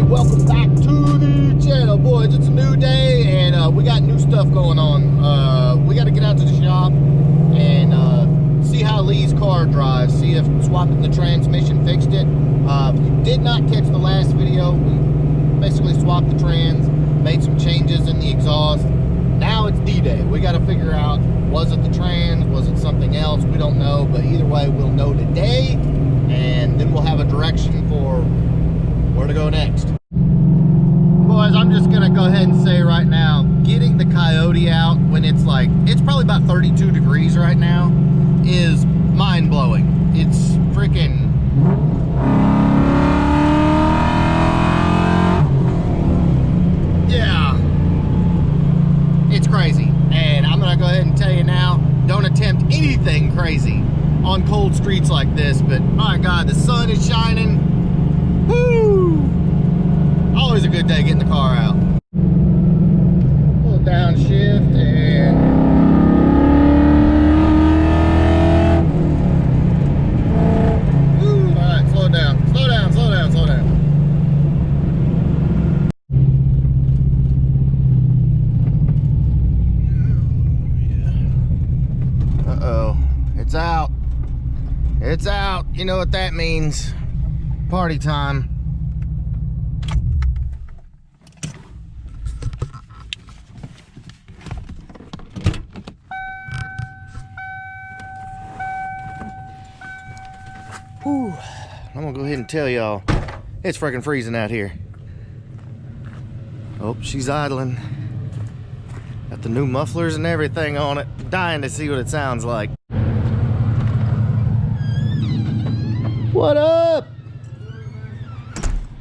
Welcome back to the channel, boys. It's a new day and we got new stuff going on. We got to get out to the shop and see how Lee's car drives, see if swapping the transmission fixed it. If you did not catch the last video, we basically swapped the trans, made some changes in the exhaust. Now it's D-Day. We got to figure out, was it the trans, was it something else? We don't know, but either way we'll know today, and then we'll have a direction for where to go next. Boys, I'm just gonna go ahead and say right now, getting the Coyote out when it's like, it's probably about 32 degrees right now, is mind-blowing. It's freaking, yeah, it's crazy. And I'm gonna go ahead and tell you now, don't attempt anything crazy on cold streets like this, but my God, the sun is shining. Woo! Always a good day getting the car out. A little downshift and woo! Alright, slow down. Slow down, slow down, slow down. Uh-oh. It's out. It's out. You know what that means. Party time. Whew. I'm gonna go ahead and tell y'all, it's freaking freezing out here. Oh, she's idling. Got the new mufflers and everything on it. Dying to see what it sounds like. What up?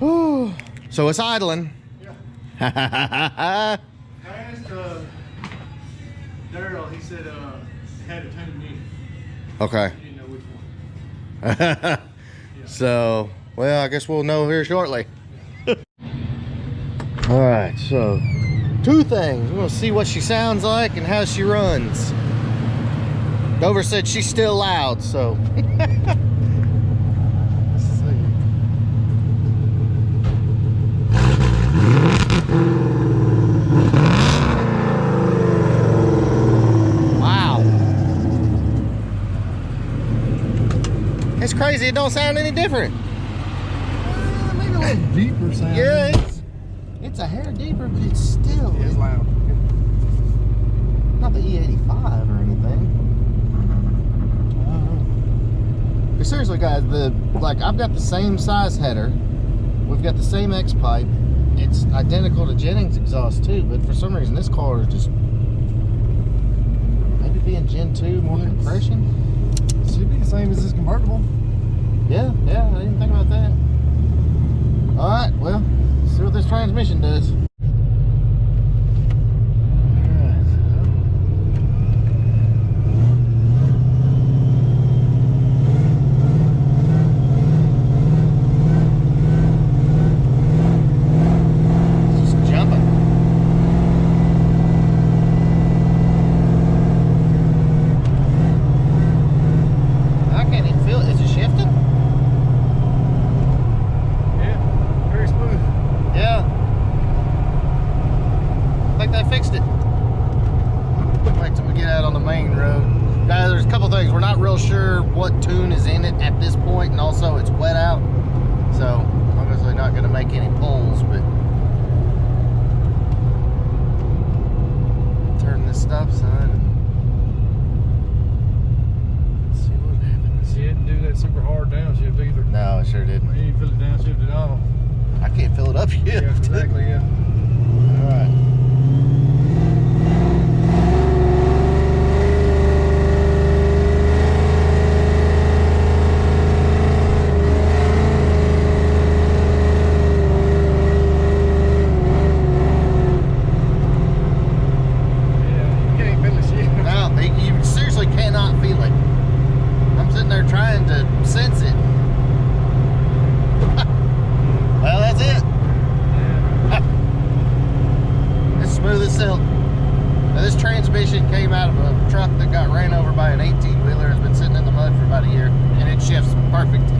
Ooh. So it's idling. Yeah. I asked Daryl, he said it had a tune in. Okay. He didn't know which one. Yeah. So, well, I guess we'll know here shortly. All right, so two things. We're gonna see what she sounds like and how she runs. Dover said she's still loud, so. Wow. It's crazy, it don't sound any different. Maybe a little deeper sound. Yeah, it's a hair deeper, but it's still. It's loud. Not the E85 or anything. But seriously, guys, I've got the same size header. We've got the same X pipe. It's identical to Jennings' exhaust too, but for some reason this car is just maybe being Gen 2, more compression. It should be the same as this convertible. Yeah, I didn't think about that. All right, well, let's see what this transmission does. Sure what tune is in it at this point, and also it's wet out, so obviously not going to make any pulls, but turn this stop sign and see what happens. Yeah, do that. that super hard downshift either. No, it sure didn't. You didn't feel it downshift at all. I can't fill it up yet. Yeah, exactly, yeah. All right. Sense it. Well, that's it. It's smooth as silk. Now, this transmission came out of a truck that got ran over by an 18-wheeler. It's been sitting in the mud for about a year, and it shifts perfect.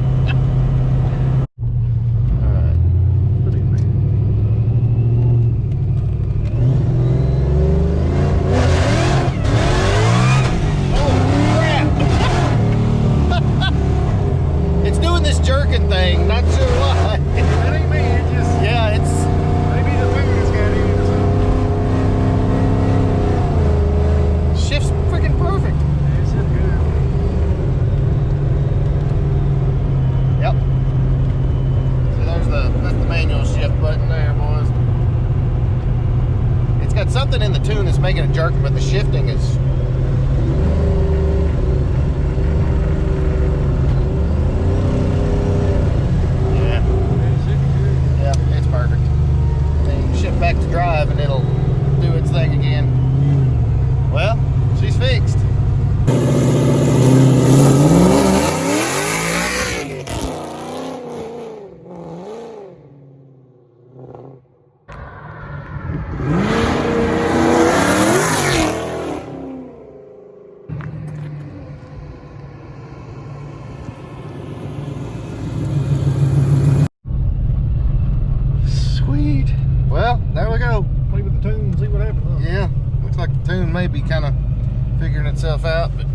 Jerking thing, not sure why. That ain't me, it just... Yeah, it's... Maybe the food has got in or something. Shifts freaking perfect. Yeah, it's just good. Yep. So that's the manual shift button there, boys. It's got something in the tune that's making it jerk, but the shifting is... back to drive and it'll do its thing again. Well, she's fixed. Sweet. Well, there we go. Play with the tune and see what happens. Huh? Yeah, looks like the tune may be kind of figuring itself out, but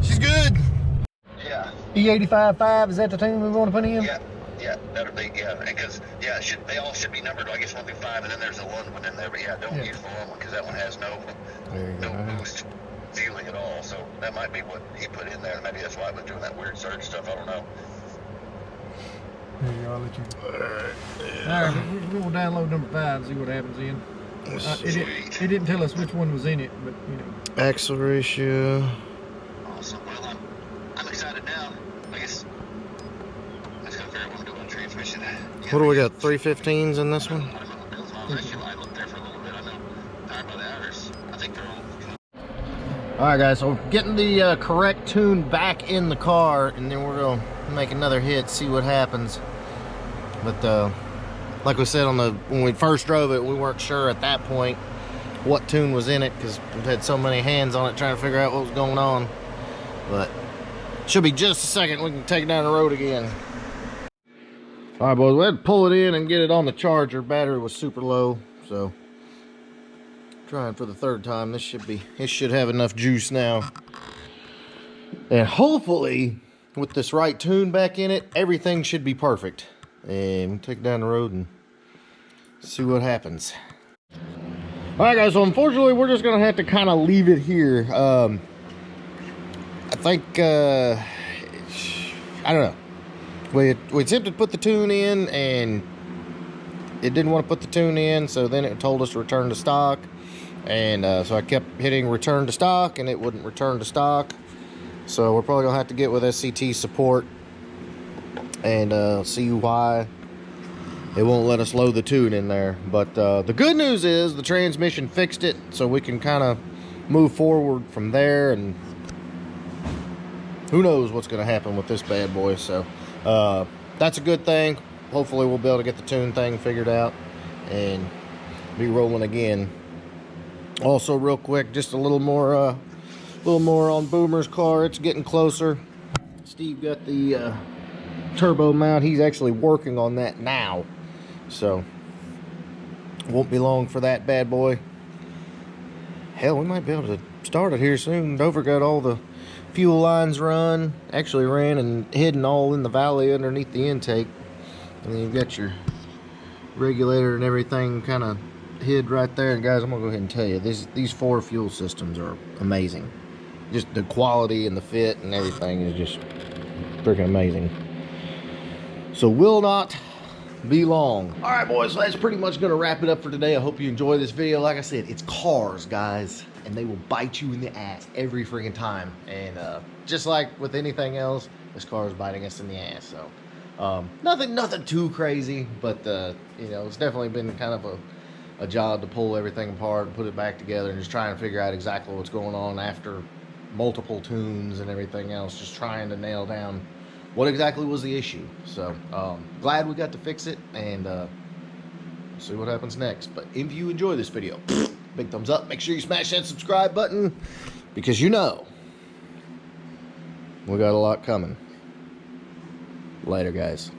she's good. Yeah. E85.5, is that the tune we want to put in? Yeah, that'll be, because, they all should be numbered, I guess 1 through 5, and then there's a 1 in there, but don't use the 1 because that one has no boost feeling at all, so that might be what he put in there, maybe that's why it was doing that weird surge stuff, I don't know. There you go, I'll let you. Alright, we'll download number 5 and see what happens in. It didn't tell us which one was in it, but you know. Axle ratio. Awesome. Well, I'm excited now. I guess let's go figure out what to do on transmission. What do we got? 315s in this one? I don't know what Bill's miles. Actually, I looked there for a little bit. I know powered by the hours. I think they're all. Alright guys, so we're getting the correct tune back in the car, and then we're gonna make another hit, see what happens. But like we said when we first drove it, we weren't sure at that point what tune was in it because we've had so many hands on it trying to figure out what was going on. But should be just a second, we can take it down the road again. All right, boys, we had to pull it in and get it on the charger. Battery was super low, so trying for the 3rd time. It should have enough juice now, and hopefully with this right tune back in it, everything should be perfect. And we'll take it down the road and see what happens. All right, guys, so unfortunately we're just gonna have to kind of leave it here. I think I don't know, we attempted to put the tune in and it didn't want to put the tune in, so then it told us to return to stock, and so I kept hitting return to stock and it wouldn't return to stock. So we're probably gonna have to get with SCT support and see why it won't let us load the tune in there. But the good news is the transmission fixed it, so we can kind of move forward from there, and who knows what's going to happen with this bad boy. So that's a good thing. Hopefully we'll be able to get the tune thing figured out and be rolling again. Also, real quick, just a little more on Boomer's car. It's getting closer. Steve got the turbo mount. He's actually working on that now, so won't be long for that bad boy. Hell, we might be able to start it here soon. Dover got all the fuel lines run, actually ran and hidden all in the valley underneath the intake, and then you've got your regulator and everything kind of hid right there. And guys, I'm gonna go ahead and tell you, these 4 fuel systems are amazing. Just the quality and the fit and everything is just freaking amazing. So will not be long. All right, boys, so that's pretty much gonna wrap it up for today. I hope you enjoy this video. Like I said, it's cars, guys, and they will bite you in the ass every freaking time. And just like with anything else, this car is biting us in the ass. So nothing too crazy, but you know, it's definitely been kind of a job to pull everything apart and put it back together and just try and figure out exactly what's going on after multiple tunes and everything else, just trying to nail down what exactly was the issue. So glad we got to fix it, and see what happens next. But if you enjoy this video, big thumbs up. Make sure you smash that subscribe button, because you know we got a lot coming. Later, guys.